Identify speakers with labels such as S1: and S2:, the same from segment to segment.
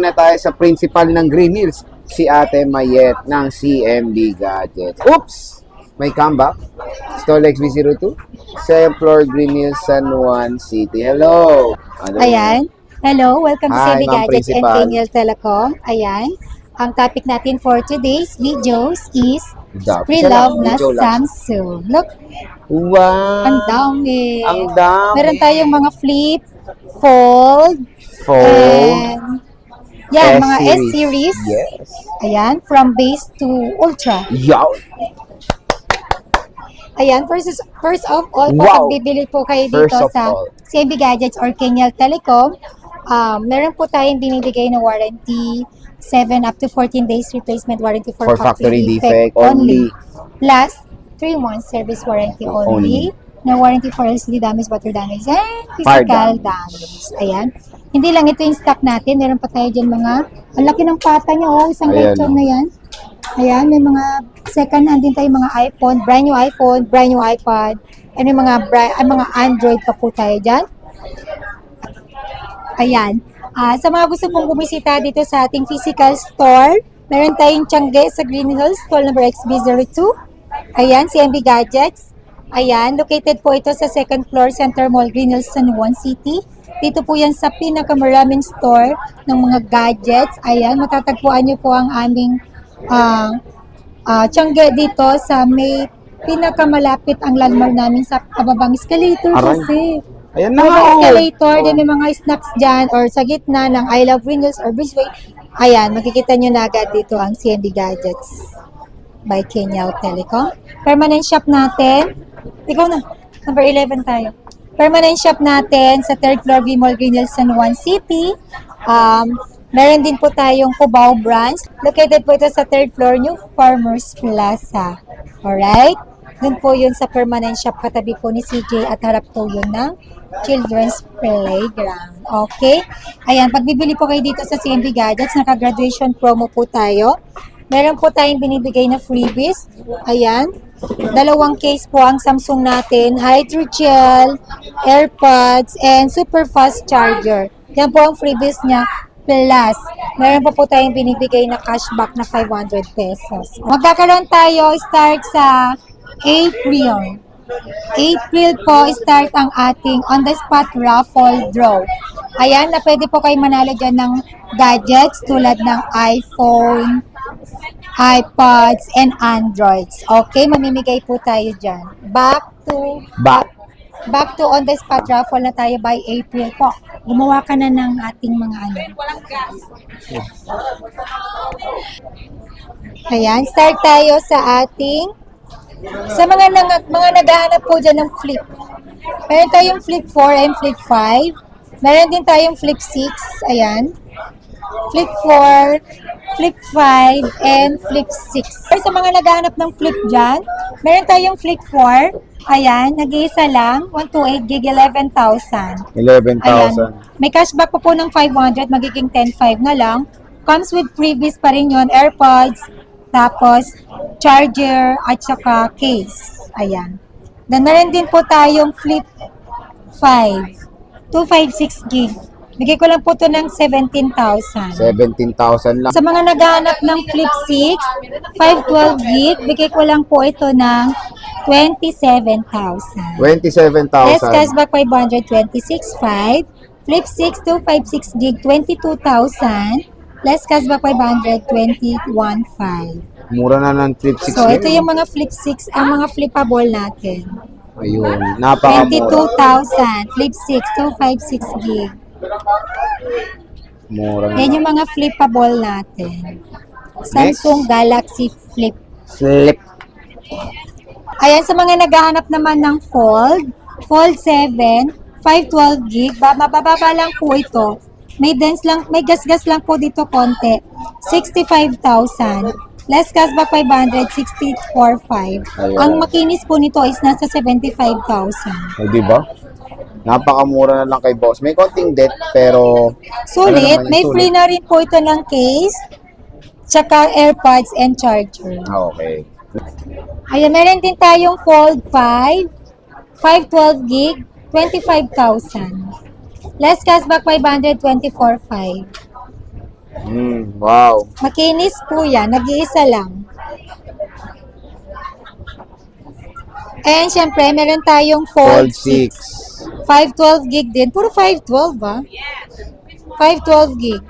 S1: na tayo sa principal ng Green Hills, si Ate Mayet ng CMB Gadgets. Oops! May comeback. Store XB02. 7th floor, Green Hills, San Juan City. Hello!
S2: Ayan. Hello, welcome to
S1: Hi,
S2: CMB
S1: Ma'am
S2: Gadgets and
S1: Principal.
S2: Green Hills Telecom. Ayan. Ang topic natin for today's videos is pre-love na
S1: Video lang.
S2: Samsung. Look,
S1: Wow!
S2: ang dami.
S1: Ang dami.
S2: Meron tayong mga flip, fold, and yan, mga S-series.
S1: Yes.
S2: Ayan, from base to ultra.
S1: Yaw!
S2: Ayan, first of all,
S1: Wow!
S2: kapag bibili po kayo
S1: First
S2: dito
S1: of
S2: sa
S1: all.
S2: CMB Gadgets or Kenyal Telecom, meron po tayong binibigay na warranty, 7 up to 14 days replacement warranty for
S1: factory defect only.
S2: Plus, 3 months service warranty only. Na warranty for LCD damage, water damage, and physical damage. Ayan. Hindi lang ito yung stock natin. Meron pa tayo dyan mga, ang laki ng pata niya, isang
S1: Ayan,
S2: lechon na yan. Ayan, may mga second hand din tayo mga iPhone, brand new iPad, and may mga Android pa po tayo dyan. Ayan. Sa mga gusto pong bumisita dito sa ating physical store, meron tayong Tiangge sa Green Hills, stall number XB02. Ayan, CMB Gadgets. Ayan, located po ito sa second floor, Center Mall, Green Hills, San Juan City. Dito po yan sa pinakamaraming store ng mga gadgets. Ayan, matatagpuan niyo po ang aming Tiangge dito sa may pinakamalapit ang landmark namin sa kababang escalator
S1: Aray.
S2: kasi.
S1: Ayan na
S2: Mga
S1: nga.
S2: escalator, din may mga snacks dyan or sa gitna ng I Love Green Hills or Bridgeway. Ayan, makikita nyo na agad dito ang CMB Gadgets by Kenyal Telecom. Permanent shop natin. Ikaw na, number 11 tayo. Permanent shop natin sa 3rd floor V-Mall Green Hills, San Juan City. Meron din po tayong Cubao branch. Located po ito sa 3rd floor New Farmers Plaza. Alright? Doon po yun sa permanent shop. Katabi po ni CJ at harap po yun ng Children's Playground. Okay? Ayan, pag bibili po kayo dito sa CMB Gadgets, naka-graduation promo po tayo. Meron po tayong binibigay na freebies. Ayan. 2 case po ang Samsung natin. Hydrogel, AirPods, and super fast charger. Yan po ang freebies niya. Plus, meron po tayong binibigay na cashback na 500 pesos. Magkakaroon tayo start sa April. April po start ang ating on-the-spot raffle draw. Ayan, na pwede po kayo manalo dyan ng gadgets tulad ng iPhone, iPods, and Androids. Okay, mamimigay po tayo dyan. Back to on-the-spot raffle na tayo by April po. Gumawa ka na ng ating mga ano. Ayan, start tayo sa ating sa mga naghahanap po dyan ng flip. Meron tayong flip 4 and flip 5. Meron din tayong flip 6. Ayan. Flip 4, flip 5, and flip 6. Sa mga naghahanap ng flip dyan, meron tayong flip 4. Ayan, nag-iisa lang. 128 gig, 11,000.
S1: 11,000.
S2: Ayan. May cashback po ng 500, magiging 10,500 na lang. Comes with freebies pa rin yun, AirPods, tapos charger, at saka case. Ayan. Then, meron din po tayong flip 5, 256 gig. Bigay ko lang po ito ng 17,000.
S1: 17,000 lang.
S2: Sa mga naghahanap ng flip 6, 512 gig, bigay ko lang po ito ng 27,000.
S1: 27,000.
S2: Less cashback 500, 26,500. Flip 6, 256 gig, 22,000. Less cashback 500, 21,500.
S1: Mura na ng flip 6.
S2: So, ito yung mga flip 6, ang mga flippable natin.
S1: Ayun, napakamura.
S2: 22,000. Flip 6, 256 gig.
S1: Mura na.
S2: Yan yung mga flippable natin. Samsung Galaxy Flip.
S1: Flip.
S2: Ayan, sa mga naghahanap naman ng Fold 7, 512 gig, mabababa lang po ito. May gas-gas lang po dito konti. 65,000. Less cashback 500, 64,500.
S1: Ayun.
S2: Ang makinis po nito is nasa 75,000.
S1: O, diba? Napakamura na lang kay boss. May konting debt, pero...
S2: Sulit,
S1: ano naman yung
S2: may
S1: sulit?
S2: free na rin po ito ng case, tsaka AirPods and charger.
S1: Okay.
S2: Ayan, meron din tayong Fold 5, 512 gig, 25,000. Less cashback 500, 24,500.
S1: Wow.
S2: Makinis po yan. Nag-iisa lang. And syempre, meron tayong
S1: Fold
S2: Fold 6. 512 gig din. Puro 512 ba? 512 gig.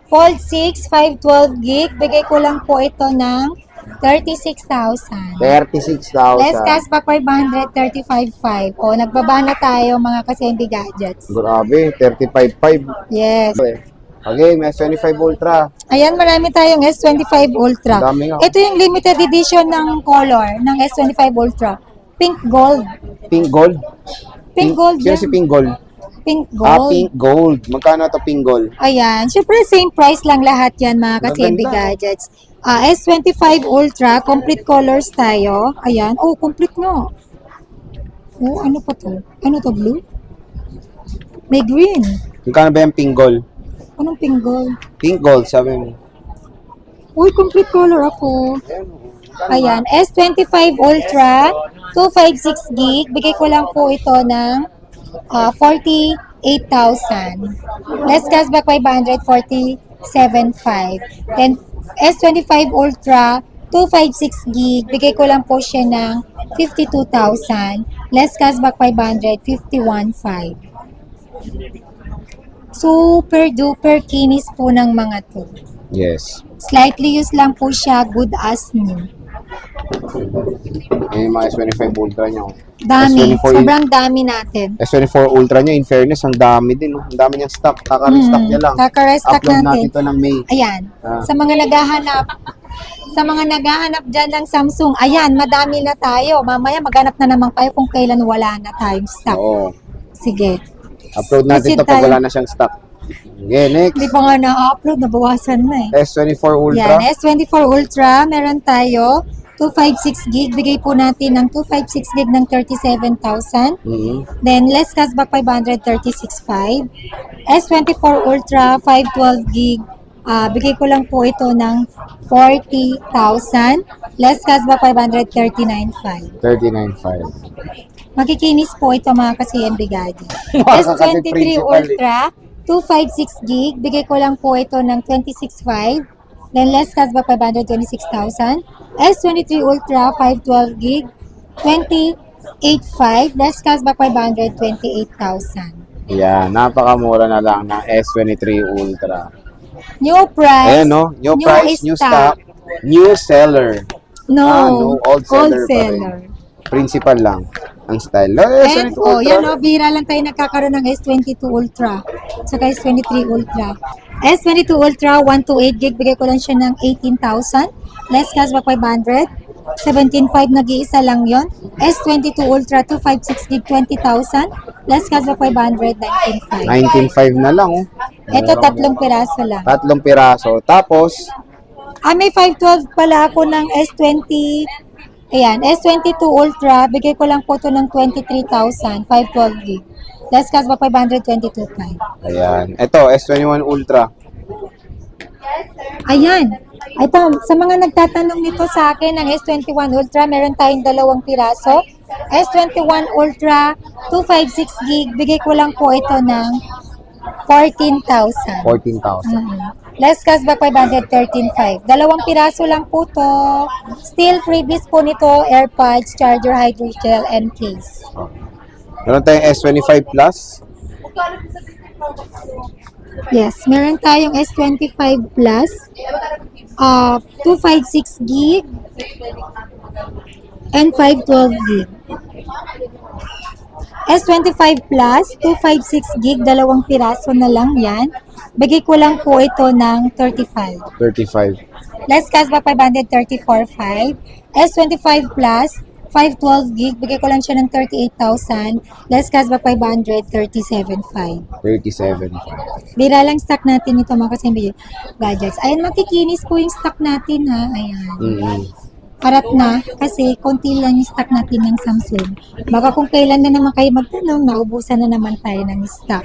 S2: Fold 6, 512 gig. Bigay ko lang po ito ng 36,000.
S1: 36,000.
S2: Less cashback 535.5. O, nagbaba na tayo mga kasembi gadgets.
S1: Grabe, 35.5.
S2: Yes.
S1: Okay, may S25 Ultra.
S2: Ayan, marami tayong S25 Ultra.
S1: Ang dami nga.
S2: Ito yung limited edition ng color ng S25 Ultra. Pink gold.
S1: Pink Gold?
S2: Pink gold
S1: Sino
S2: yan.
S1: si Pink Gold?
S2: Pink
S1: Ah,
S2: gold.
S1: Pink Gold. Magkano to Pink Gold?
S2: Ayan. Syempre, same price lang lahat yan mga kasembi
S1: Maganda.
S2: gadgets. S25 Ultra, complete colors tayo. Ayan. Oh, complete nga. Oh, ano pa to? Ano to, blue? May green.
S1: Magkano ba yung Pink Gold?
S2: Anong pink gold?
S1: Pink Gold, sabi mo.
S2: Uy, complete color ako. Ayan, S25 Ultra, 256 gig. Bigay ko lang po ito ng 48,000. Less cashback 547.5. Then, S25 Ultra, 256 gig. Bigay ko lang po siya ng 52,000. Less cashback 551.5. Super duper kinis po ng mga to.
S1: Yes.
S2: Slightly used lang po siya, good as new.
S1: Yung mga S25 Ultra niya.
S2: Dami,
S1: S24
S2: sobrang dami natin.
S1: S24 Ultra niya, in fairness, ang dami din. Oh. Ang dami niyang stock. Kaka-restock niya lang.
S2: Kaka-restock
S1: Upload natin
S2: natin.
S1: ito ng May.
S2: Ayan,
S1: Ah.
S2: sa mga naghahanap dyan ng Samsung, ayan, madami na tayo. Mamaya maghanap na naman kayo kung kailan wala na tayong stock.
S1: Oo.
S2: Sige.
S1: Upload natin
S2: Visit
S1: ito pag
S2: tayo.
S1: wala na siyang stock. Okay, next.
S2: Hindi pa nga na-upload, nabawasan na eh.
S1: S24 Ultra.
S2: Yan, S24 Ultra, meron tayo 256 gig. Bigay po natin ng 256 gig ng 37,000.
S1: Mhm.
S2: Then, less cashback 536.5. S24 Ultra, 512 gig. Bigay ko lang po ito ng 40,000. Less cashback 539.5.
S1: 39.5.
S2: Makikinis po ito mga ka-CMB gadget.
S1: Mga
S2: S23
S1: principal
S2: Ultra, 256 gig. Bigay ko lang po ito ng 26.5. Then less cashback 526,000. S23 Ultra, 512 gig. 28.5. Less cashback 528,000.
S1: Yan, napakamura na lang ng S23 Ultra.
S2: New price.
S1: Ayan, no? New price, new
S2: stock.
S1: stock, new seller.
S2: No,
S1: no, old seller pa rin. Principal lang ang style.
S2: And,
S1: S22
S2: oh,
S1: Ultra.
S2: yan o, bihira lang tayo nagkakaroon ng S22 Ultra. Saka S23 Ultra. S22 Ultra, 128 gig. Bigay ko lang siya ng 18,000. Less cashback 500. 17.5 nag-iisa lang yon. S22 Ultra, 256 gig, 20,000. Less cashback 500, 19.5.
S1: 19.5 na lang, oh.
S2: Ito, tatlong piraso lang.
S1: Tatlong piraso. Tapos,
S2: May 512 pala ako ng S20. Ayan, S22 Ultra. Bigay ko lang po ito ng 23,000, 512 gig. Less cashback 522.5.
S1: ayan. Ito, S21 Ultra.
S2: Ayan. Ito, sa mga nagtatanong nito sa akin ng S21 Ultra, meron tayong dalawang piraso. S21 Ultra, 256 gig. Bigay ko lang po ito ng 14,000.
S1: 14,000.
S2: Less cashback 513.5. Dalawang piraso lang po to. Still freebies po nito, AirPods, charger, hydrogel, and case.
S1: Meron tayong S25 Plus.
S2: Yes, meron tayong S25 Plus, 256 gig, and 512 gig. S25 Plus, 256 gig, dalawang piraso na lang yan. Bigay ko lang po ito ng 35.
S1: 35.
S2: Less cashback 534.5. S25 Plus, 512 gig. Bigay ko lang siya ng 38,000. Less cashback 537.5.
S1: 37.
S2: Bira lang stock natin ito mga kasimbi gadgets. Ayan, makikinis po yung stock natin ha. Ayan.
S1: Mm-hmm.
S2: Parat na kasi konti lang yung stock natin ng Samsung. Baka kung kailan na naman kayo magtanong, naubusan na naman tayo ng stock.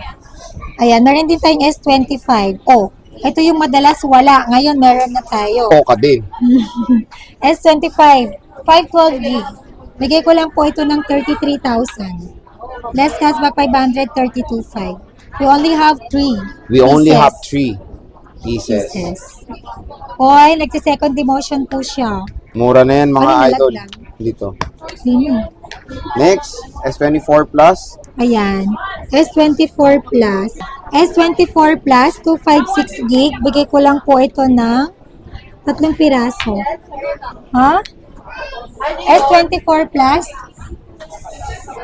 S2: Ayan, meron din tayong S25. Oh, ito yung madalas wala. Ngayon meron na tayo.
S1: Poka din.
S2: S25, 512 gig. Bigay ko lang po ito ng 33,000. Less cashback 532.5. We only have 3.
S1: We only have 3. pieces.
S2: pieces. Hoy, nagsi-second demotion po siya.
S1: Mura na yan mga
S2: Ay,
S1: idol.
S2: nalaglag.
S1: Dito.
S2: Sino?
S1: Next, S24 Plus.
S2: Ayan. S24 Plus. S24 Plus, 256 gig. Bigay ko lang po ito ng 3 piraso. Ha? S24 Plus,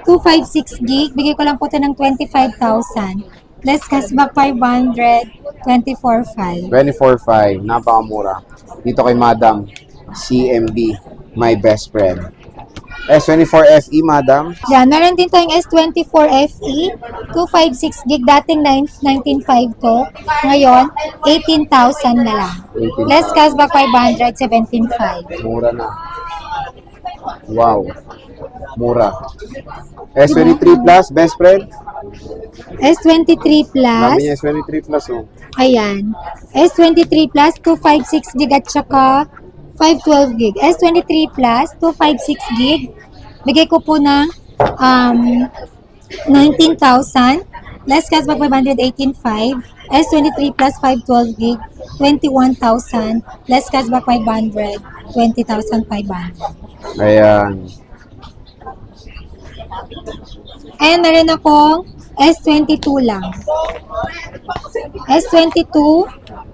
S2: 256 gig. Bigay ko lang po ito ng 25,000. Less cashback 500, 24,500.
S1: 24.5. Napakamura. Dito kay Madam CMB, my best friend. S24 FE, Madam.
S2: Yan, meron din tayong S24 FE, 256 gig, dating 19.5 to. Ngayon, 18,000 na lang.
S1: 18,000.
S2: Less cashback 500, 17,500.
S1: Mura na. Wow. Mura. S23 Plus, best friend.
S2: S23 Plus,
S1: Sabi niya S23 Plus, oh.
S2: ayan. S23 Plus, 256 gig at saka 512 gig. S23 Plus, 256 gig. Bigay ko po ng 19,000. Less cashback 518,500. S23 Plus, 512 gig, 21,000. Less cashback 500, 20,500.
S1: Ayan.
S2: Ayan, meron akong S22 lang. S22,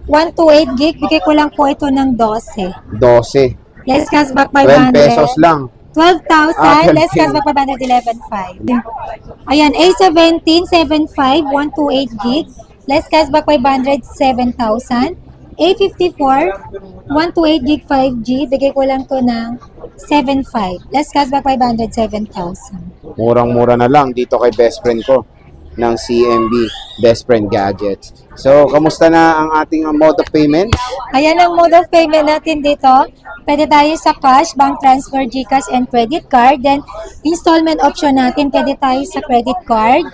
S2: 128 gig. Bigay ko lang po ito ng 12.
S1: 12.
S2: Less cashback
S1: 12
S2: 500.
S1: pesos lang.
S2: 12,000. Less
S1: 12.
S2: cashback 500, 11,500. Ayan, A17, 75, 128 gig. Less cashback 500, 7,000. A54, 128 gig 5G. Bigay ko lang to ng 7,500. Less cashback 500, 7,000.
S1: Murang-mura na lang dito kay best friend ko ng CMB, Best Friend Gadgets. So, kamusta na ang ating mode of payment?
S2: Ayan ang mode of payment natin dito. Pwede tayo sa cash, bank transfer, GCash, and credit card. Then, installment option natin, pwede tayo sa credit card,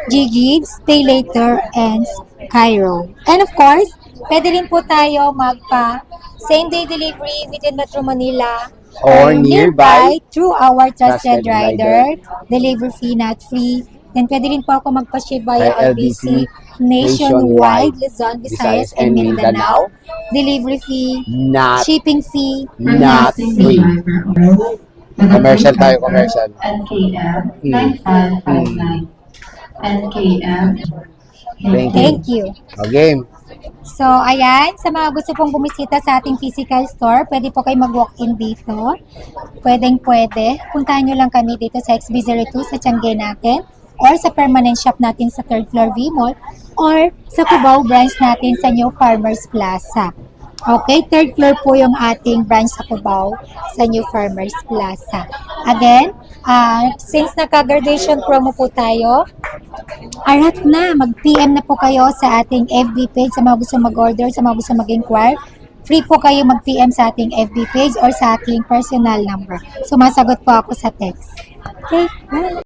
S2: GGives, Pay Later, and Cairo. And of course, pwede rin po tayo magpa same-day delivery within Metro Manila
S1: Or nearby
S2: through our
S1: Trusted
S2: trusted rider. Delivery fee not free. Then pwede rin po ako magpa-ship via
S1: By
S2: LBC
S1: Nationwide,
S2: nationwide, Luzon, Visayas, and Mindanao. Delivery fee,
S1: Not
S2: shipping fee,
S1: Not free. Commercial tayo, commercial.
S3: NKM
S1: Mm.
S3: 9559. NKM.
S1: Thank you.
S2: Thank you.
S1: Okay.
S2: So, ayan, sa mga gusto pong bumisita sa ating physical store, pwede po kayo mag-walk-in dito. Pwede. Puntahan nyo lang kami dito sa XB02 sa Tiangge natin, or sa permanent shop natin sa 3rd floor V-Mall, or sa Cubao branch natin sa New Farmers Plaza. Okay, 3rd floor po yung ating branch sa Cubao sa New Farmers Plaza. Again, since naka-graduation promo po tayo, arat na, mag-PM na po kayo sa ating FB page sa mga gusto mag-order, sa mga gusto mag-inquire. Free po kayo mag-PM sa ating FB page or sa ating personal number. Sumasagot po ako sa text. Okay, bye!